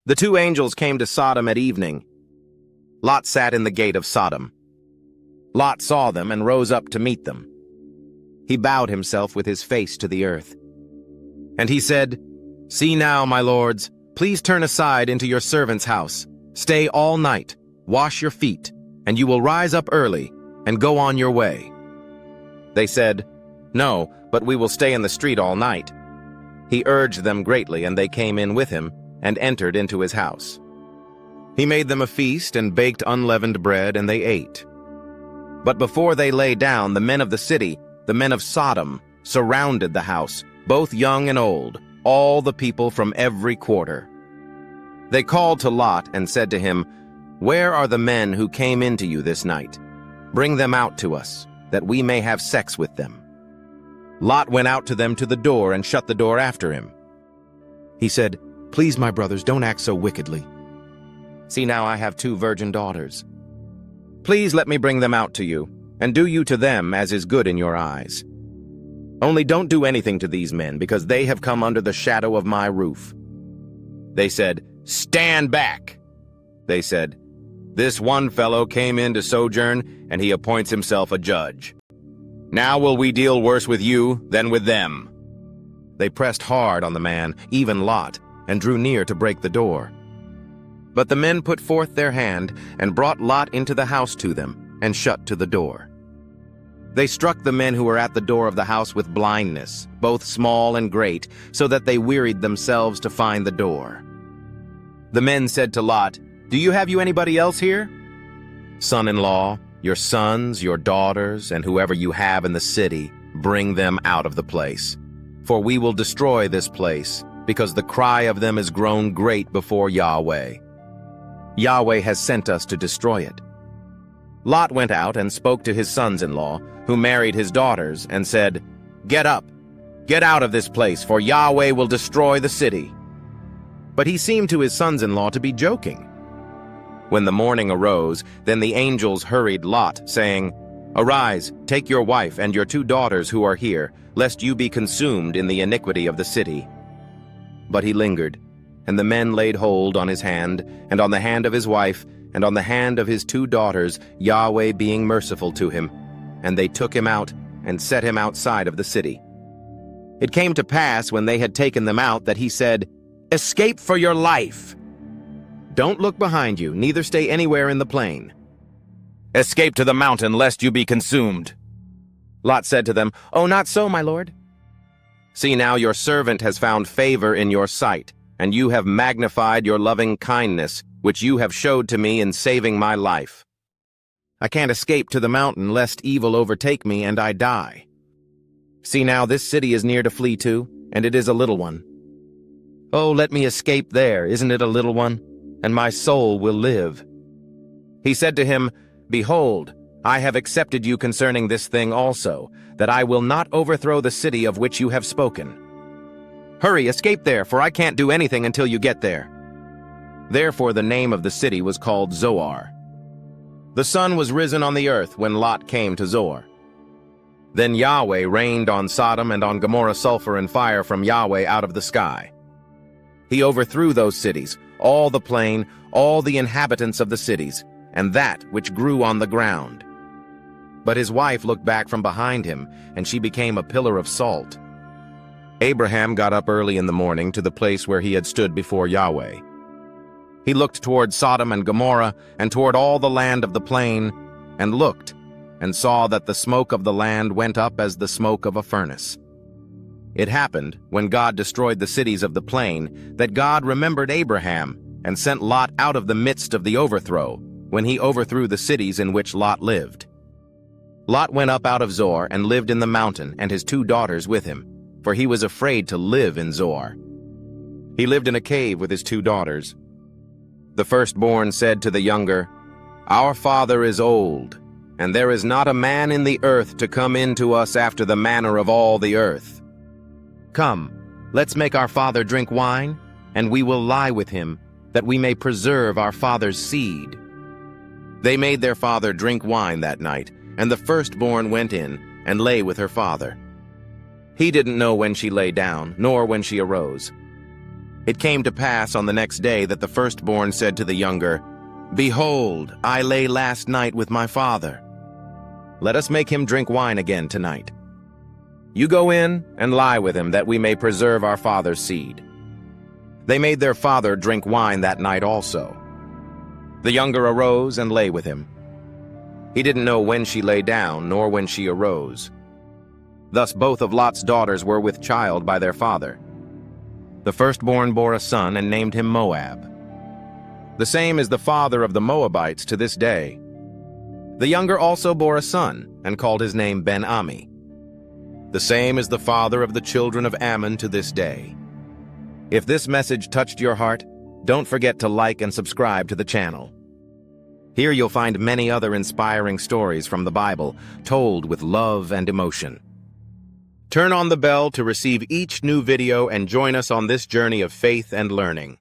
The two angels came to Sodom at evening. Lot sat in the gate of Sodom. Lot saw them and rose up to meet them. He bowed himself with his face to the earth. And he said, "See now, my lords, please turn aside into your servant's house. Stay all night, wash your feet, and you will rise up early and go on your way." They said, "No, but we will stay in the street all night." He urged them greatly, and they came in with him and entered into his house. He made them a feast and baked unleavened bread, and they ate. But before they lay down, the men of the city, the men of Sodom, surrounded the house, both young and old, all the people from every quarter. They called to Lot and said to him, "Where are the men who came into you this night? Bring them out to us, that we may have sex with them." Lot went out to them to the door and shut the door after him. He said, "Please, my brothers, don't act so wickedly. See now, I have 2 virgin daughters. Please let me bring them out to you, and do you to them as is good in your eyes. Only don't do anything to these men, because they have come under the shadow of my roof." They said, "Stand back." They said, "This one fellow came in to sojourn, and he appoints himself a judge. Now will we deal worse with you than with them?" They pressed hard on the man, even Lot, and drew near to break the door. But the men put forth their hand and brought Lot into the house to them, and shut to the door. They struck the men who were at the door of the house with blindness, both small and great, so that they wearied themselves to find the door. The men said to Lot, "Do you have anybody else here? Son-in-law, your sons, your daughters, and whoever you have in the city, bring them out of the place. For we will destroy this place, because the cry of them is grown great before Yahweh. Yahweh has sent us to destroy it." Lot went out and spoke to his sons-in-law, who married his daughters, and said, "Get up, get out of this place, for Yahweh will destroy the city." But he seemed to his sons-in-law to be joking. When the morning arose, then the angels hurried Lot, saying, "Arise, take your wife and your 2 daughters who are here, lest you be consumed in the iniquity of the city." But he lingered, and the men laid hold on his hand, and on the hand of his wife, and on the hand of his 2 daughters, Yahweh being merciful to him. And they took him out, and set him outside of the city. It came to pass, when they had taken them out, that he said, "Escape for your life. Don't look behind you, neither stay anywhere in the plain. Escape to the mountain, lest you be consumed." Lot said to them, "Oh, not so, my lord. See now, your servant has found favor in your sight, and you have magnified your loving kindness, which you have showed to me in saving my life. I can't escape to the mountain, lest evil overtake me and I die. See now, this city is near to flee to, and it is a little one. Oh, let me escape there, isn't it a little one? And my soul will live." He said to him, "Behold, I have accepted you concerning this thing also, that I will not overthrow the city of which you have spoken. Hurry, escape there, for I can't do anything until you get there." Therefore the name of the city was called Zoar. The sun was risen on the earth when Lot came to Zoar. Then Yahweh rained on Sodom and on Gomorrah sulfur and fire from Yahweh out of the sky. He overthrew those cities, all the plain, all the inhabitants of the cities, and that which grew on the ground. But his wife looked back from behind him, and she became a pillar of salt. Abraham got up early in the morning to the place where he had stood before Yahweh. He looked toward Sodom and Gomorrah, and toward all the land of the plain, and looked, and saw that the smoke of the land went up as the smoke of a furnace. It happened, when God destroyed the cities of the plain, that God remembered Abraham, and sent Lot out of the midst of the overthrow, when he overthrew the cities in which Lot lived. Lot went up out of Zoar and lived in the mountain, and his 2 daughters with him, for he was afraid to live in Zoar. He lived in a cave with his 2 daughters. The firstborn said to the younger, "Our father is old, and there is not a man in the earth to come in to us after the manner of all the earth. Come, let's make our father drink wine, and we will lie with him, that we may preserve our father's seed." They made their father drink wine that night, and the firstborn went in and lay with her father. He didn't know when she lay down, nor when she arose. It came to pass on the next day that the firstborn said to the younger, "Behold, I lay last night with my father. Let us make him drink wine again tonight. You go in and lie with him, that we may preserve our father's seed." They made their father drink wine that night also. The younger arose and lay with him. He didn't know when she lay down, nor when she arose. Thus both of Lot's daughters were with child by their father. The firstborn bore a son and named him Moab. The same is the father of the Moabites to this day. The younger also bore a son and called his name Ben-Ami. The same is the father of the children of Ammon to this day. If this message touched your heart, don't forget to like and subscribe to the channel. Here you'll find many other inspiring stories from the Bible, told with love and emotion. Turn on the bell to receive each new video and join us on this journey of faith and learning.